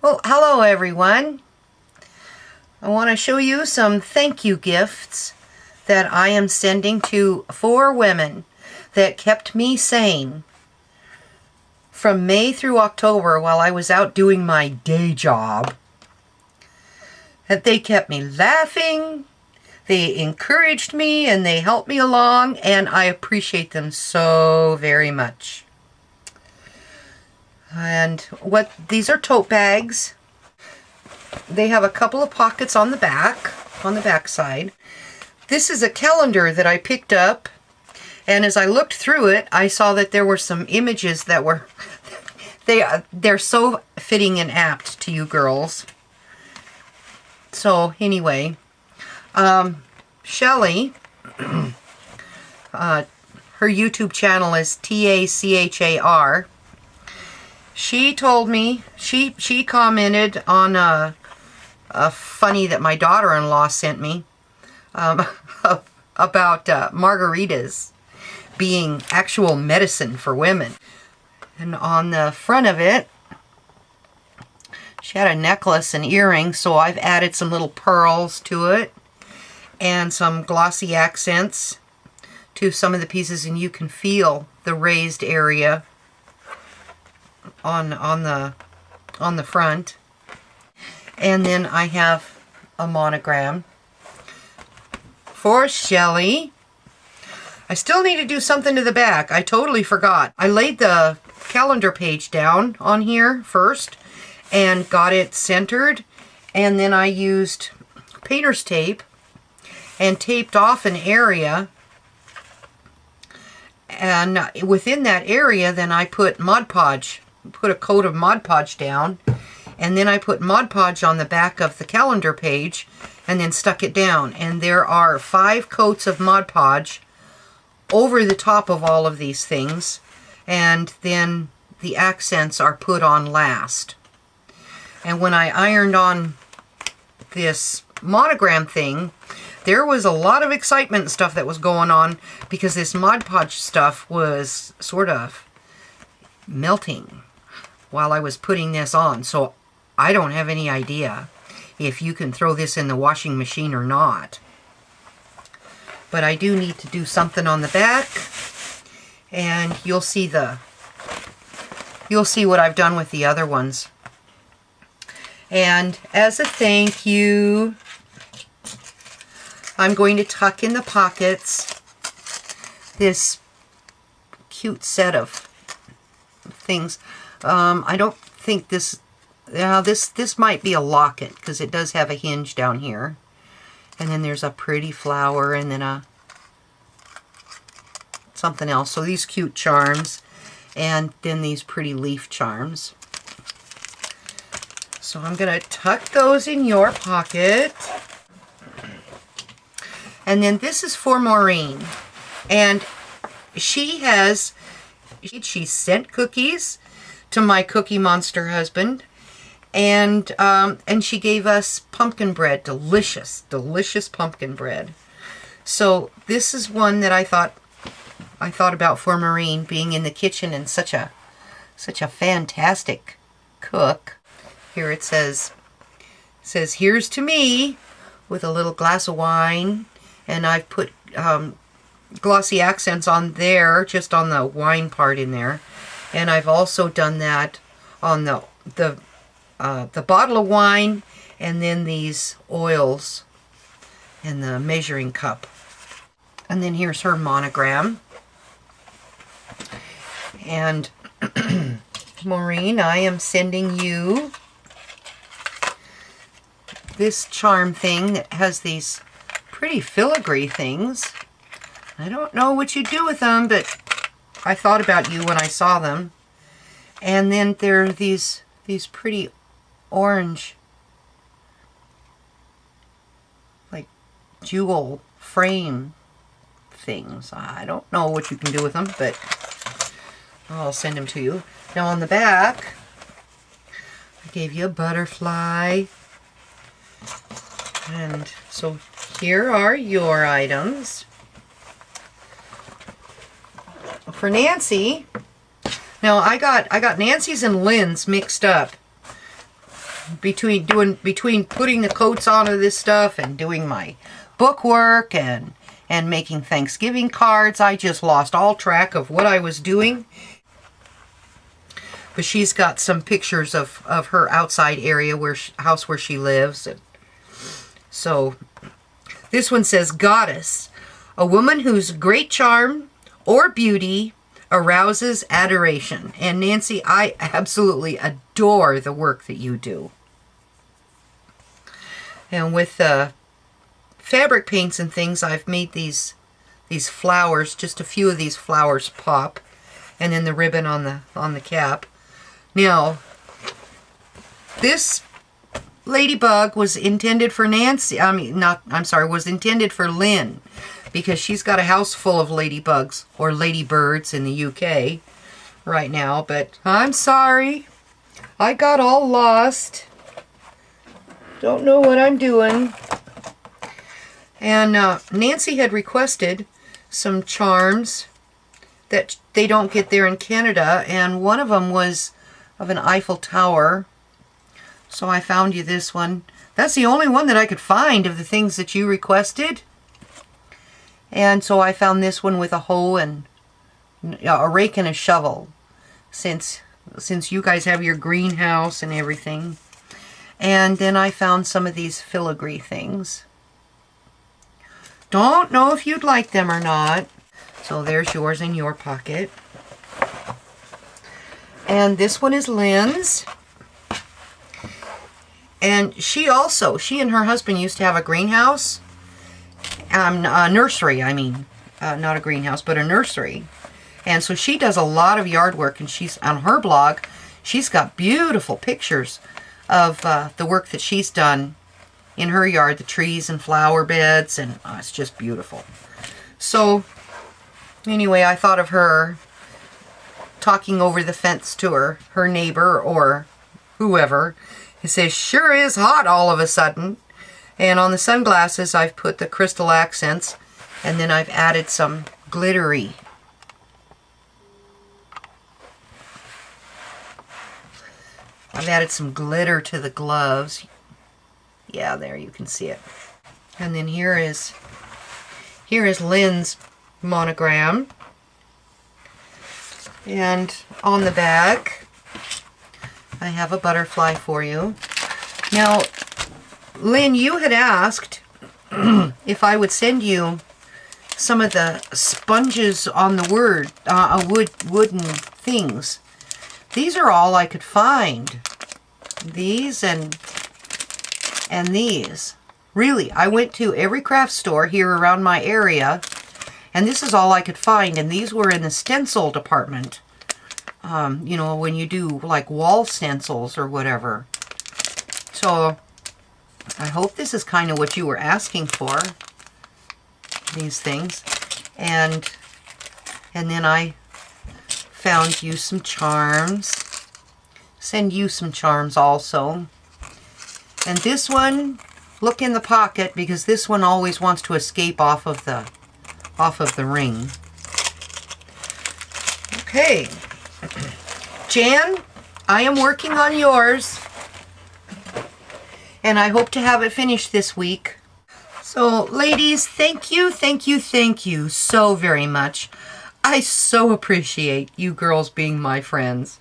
Well, hello everyone. I want to show you some thank you gifts that I am sending to 4 women that kept me sane from May through October while I was out doing my day job. That they kept me laughing, they encouraged me, and they helped me along, and I appreciate them so very much. And these are tote bags. They have a couple of pockets on the back side. This is a calendar that I picked up, and as I looked through it, I saw that there were some images that were they're so fitting and apt to you girls. So anyway, Shelly, her YouTube channel is TACHAR. She told me, she commented on a funny that my daughter-in-law sent me about margaritas being actual medicine for women. And on the front of it, she had a necklace and earrings, so I've added some little pearls to it and some glossy accents to some of the pieces, and you can feel the raised area on the front. And then I have a monogram for Shelly. I still need to do something to the back. I totally forgot. I laid the calendar page down on here first and got it centered, and then I used painter's tape and taped off an area, and within that area then I put Mod Podge. Put a coat of Mod Podge down, and then I put Mod Podge on the back of the calendar page and then stuck it down. And there are 5 coats of Mod Podge over the top of all of these things, and then the accents are put on last. And when I ironed on this monogram thing, there was a lot of excitement and stuff that was going on because this Mod Podge stuff was sort of melting while I was putting this on. So I don't have any idea if you can throw this in the washing machine or not. But I do need to do something on the back, and you'll see what I've done with the other ones. And as a thank you, I'm going to tuck in the pockets this cute set of things. I don't think this might be a locket because it does have a hinge down here. And then there's a pretty flower and then something else. So these cute charms, and then these pretty leaf charms. So I'm going to tuck those in your pocket. And then this is for Maureen. And she sent cookies to my Cookie Monster husband, and she gave us pumpkin bread, delicious pumpkin bread. So this is one that I thought about for Maureen, being in the kitchen and such a fantastic cook. Here it says here's to me, with a little glass of wine, and I've put glossy accents on there, just on the wine part in there. And I've also done that on the bottle of wine, and then these oils and the measuring cup. And then here's her monogram. And Maureen, I am sending you this charm thing that has these pretty filigree things. I don't know what you do with them, but I thought about you when I saw them. And then there are these pretty orange, like, jewel frame things. I don't know what you can do with them, but I'll send them to you. Now on the back, I gave you a butterfly. And so here are your items. For Nancy, now I got Nancy's and Lynn's mixed up. between putting the coats onto this stuff and doing my book work and making Thanksgiving cards, I just lost all track of what I was doing. But she's got some pictures of her outside area, house where she lives. And so this one says, Goddess, a woman whose great charm or beauty arouses adoration. And Nancy, I absolutely adore the work that you do. And with fabric paints and things, I've made these flowers, just a few of these flowers pop, and then the ribbon on the cap. Now, this ladybug was intended for Nancy. Was intended for Lynn, because she's got a house full of ladybugs, or ladybirds in the UK right now. But I'm sorry, I got all lost. Don't know what I'm doing. And Nancy had requested some charms that they don't get there in Canada, and one of them was of an Eiffel Tower. So I found you this one. That's the only one that I could find of the things that you requested. And so I found this one with a hoe and a rake and a shovel, since you guys have your greenhouse and everything. And then I found some of these filigree things. Don't know if you'd like them or not. So there's yours in your pocket. And this one is Lynn's. And she and her husband used to have a greenhouse. A nursery, I mean. Not a greenhouse, but a nursery. And so she does a lot of yard work, and she's on her blog, she's got beautiful pictures of the work that she's done in her yard, the trees and flower beds, and it's just beautiful. So anyway, I thought of her talking over the fence to her neighbor or whoever. It says, sure is hot all of a sudden. And on the sunglasses, I've put the crystal accents, and then I've added some glittery. I've added some glitter to the gloves. Yeah, there you can see it. And then here is Lynn's monogram. And on the back, I have a butterfly for you. Now, Lynn, you had asked if I would send you some of the sponges on the wooden things. These are all I could find. These and these. Really, I went to every craft store here around my area, and this is all I could find, and these were in the stencil department. You know, when you do like wall stencils or whatever. So I hope this is kind of what you were asking for, these things. And then I found you some charms. Send you some charms also. And this one, look in the pocket, because this one always wants to escape off of the ring. Okay. Jan, I am working on yours, and I hope to have it finished this week. So, ladies, thank you so very much. I so appreciate you girls being my friends.